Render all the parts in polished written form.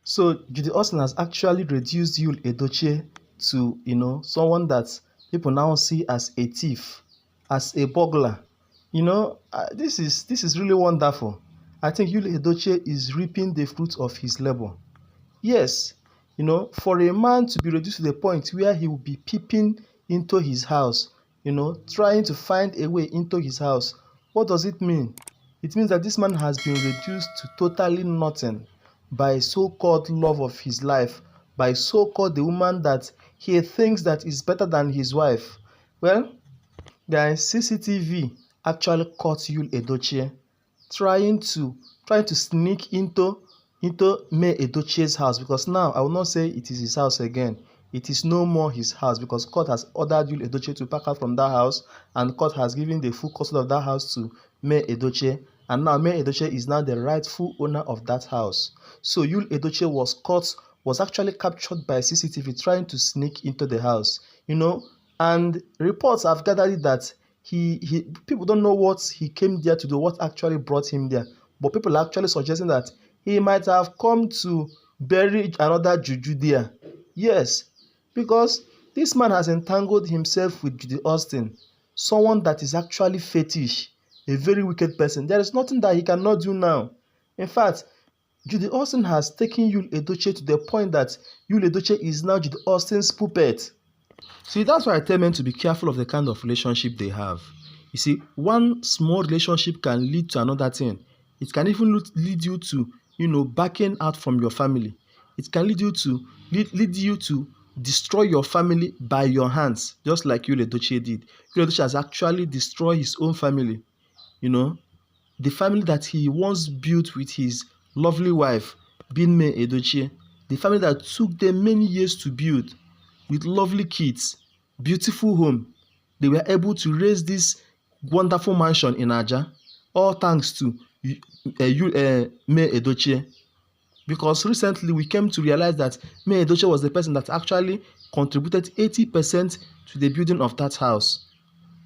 So Judy Austin has actually reduced Yul Edochie to, someone that people now see as a thief, as a burglar. This is really wonderful. I think Yul Edochie is reaping the fruits of his labor. Yes, for a man to be reduced to the point where he will be peeping into his house, trying to find a way into his house, what does it mean? It means that this man has been reduced to totally nothing by so-called love of his life, by so-called the woman that he thinks that is better than his wife. Well, guys, CCTV actually caught Yul Edochie trying to sneak into May Edochie's house, because now I will not say it is his house again. It is no more his house because court has ordered Yul Edochie to pack out from that house, and court has given the full custody of that house to May Edochie, and now May Edochie is now the rightful owner of that house. So Yul Edochie was actually captured by CCTV trying to sneak into the house, and reports have gathered that he people don't know what he came there to do, what actually brought him there, but people are actually suggesting that he might have come to bury another juju there. Yes, because this man has entangled himself with Judy Austin, someone that is actually fetish, a very wicked person. There is nothing that he cannot do now. In fact, Judy Austin has taken Yul Edochie to the point that Yul Edochie is now Judy Austin's puppet. See, that's why I tell men to be careful of the kind of relationship they have. You see, one small relationship can lead to another thing. It can even lead you to, backing out from your family. It can lead you to destroy your family by your hands, just like Yul Edochie did. Yul Edochie has actually destroyed his own family. The family that he once built with his lovely wife, May Edochie, the family that took them many years to build, with lovely kids, beautiful home. They were able to raise this wonderful mansion in Aja, all thanks to May Edochie. Because recently we came to realize that May Edochie was the person that actually contributed 80% to the building of that house.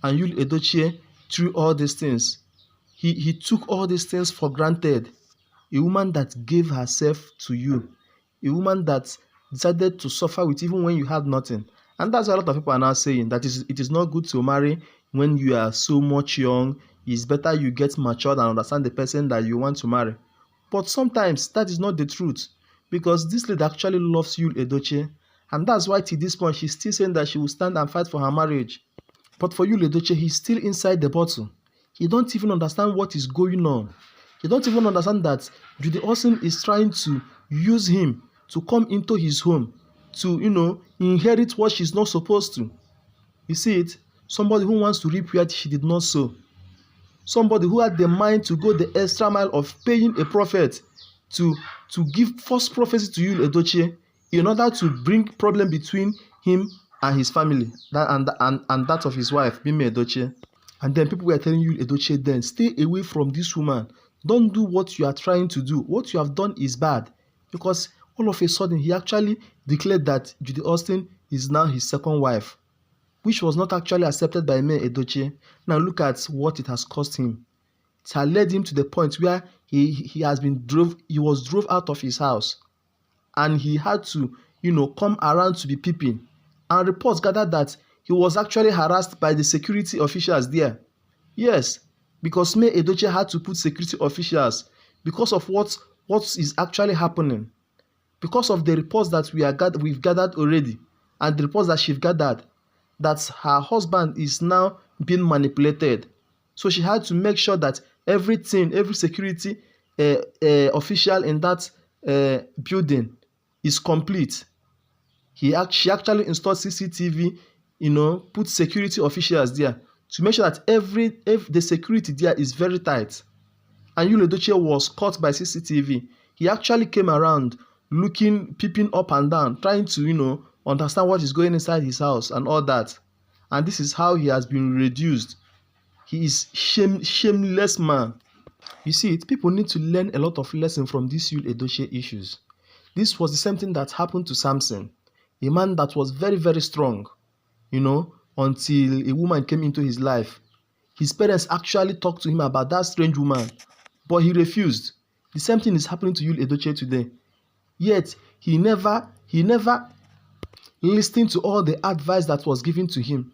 And Yul Edochie, through all these things, he took all these things for granted. A woman that gave herself to you, a woman that decided to suffer with even when you had nothing. And that's what a lot of people are now saying, that it is not good to marry when you are so much young. It's better you get matured and understand the person that you want to marry. But sometimes that is not the truth, because this lady actually loves Yul Edochie, and that's why till this point she's still saying that she will stand and fight for her marriage. But for Yul Edochie, he's still inside the bottle. He don't even understand what is going on. He don't even understand that Judy Austin is trying to use him to come into his home, to, inherit what she's not supposed to. You see it? Somebody who wants to reap where she did not sow. Somebody who had the mind to go the extra mile of paying a prophet to give false prophecy to Yul Edochie in order to bring problem between him and his family, and that of his wife, May Edochie. And then people were telling Yul Edochie then, stay away from this woman. Don't do what you are trying to do. What you have done is bad. Because all of a sudden, he actually declared that Judy Austin is now his second wife, which was not actually accepted by May Edochie. Now look at what it has cost him. It had led him to the point where he was drove out of his house, and he had to, come around to be peeping. And reports gathered that he was actually harassed by the security officials there. Yes, because May Edochie had to put security officials because of what is actually happening. Because of the reports that we've gathered already, and the reports that she's gathered, that her husband is now being manipulated. So she had to make sure that every security official in that building is complete. She actually installed CCTV, put security officials there to make sure that the security there is very tight. And Yul Edochie was caught by CCTV. He actually came around looking, peeping up and down, trying to, understand what is going inside his house and all that. And this is how he has been reduced. He is shameless man. You see it, people need to learn a lot of lessons from these Yul Edochie issues. This was the same thing that happened to Samson, a man that was very, very strong, until a woman came into his life. His parents actually talked to him about that strange woman, but he refused. The same thing is happening to Yul Edochie today. Yet he never listened to all the advice that was given to him.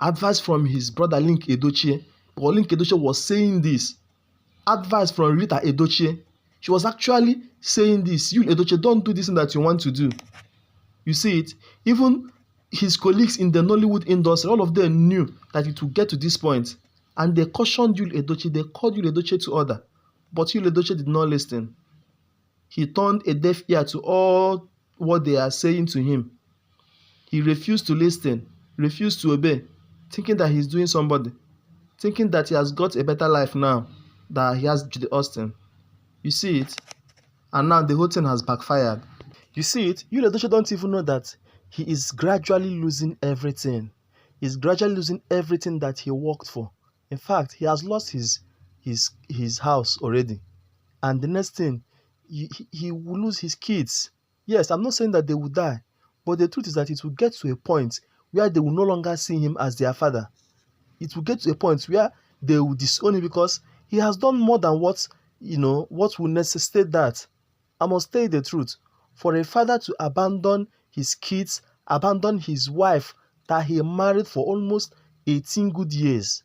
Advice from his brother Link Edochie. But Link Edochie was saying this. Advice from Rita Edochie. She was actually saying this. You Edochie, don't do this thing that you want to do. You see it? Even his colleagues in the Nollywood industry, all of them knew that it would get to this point. And they cautioned Yul Edochie. They called Yul Edochie to order. But Yul Edochie did not listen. He turned a deaf ear to all what they are saying to him. He refused to listen, refused to obey, thinking that he's doing somebody, thinking that he has got a better life now, that he has Judy Austin. You see it? And now the whole thing has backfired. You see it? Yul Edochie don't even know that he is gradually losing everything. He's gradually losing everything that he worked for. In fact, he has lost his house already. And the next thing, he will lose his kids. Yes, I'm not saying that they will die. But the truth is that it will get to a point where they will no longer see him as their father. It will get to a point where they will disown him because he has done more than what will necessitate that. I must tell you the truth. For a father to abandon his kids, abandon his wife that he married for almost 18 good years,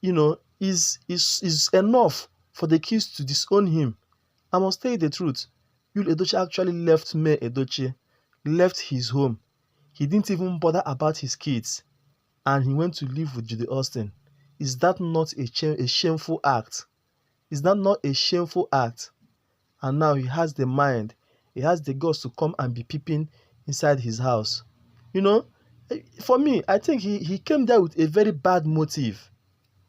is enough for the kids to disown him. I must tell you the truth. Yul Edochie actually left May Edochie, left his home. He didn't even bother about his kids. And he went to live with Judy Austin. Is that not a shameful act? Is that not a shameful act? And now he has the mind, he has the guts to come and be peeping inside his house. For me, I think he came there with a very bad motive.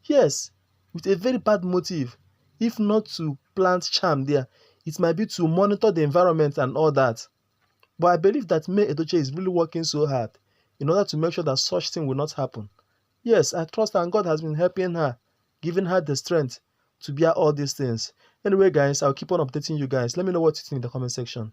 Yes, with a very bad motive. If not to plant charm there, it might be to monitor the environment and all that. But I believe that May Edochie is really working so hard in order to make sure that such thing will not happen. Yes, I trust and God has been helping her, giving her the strength to bear all these things. Anyway, guys, I'll keep on updating you guys. Let me know what you think in the comment section.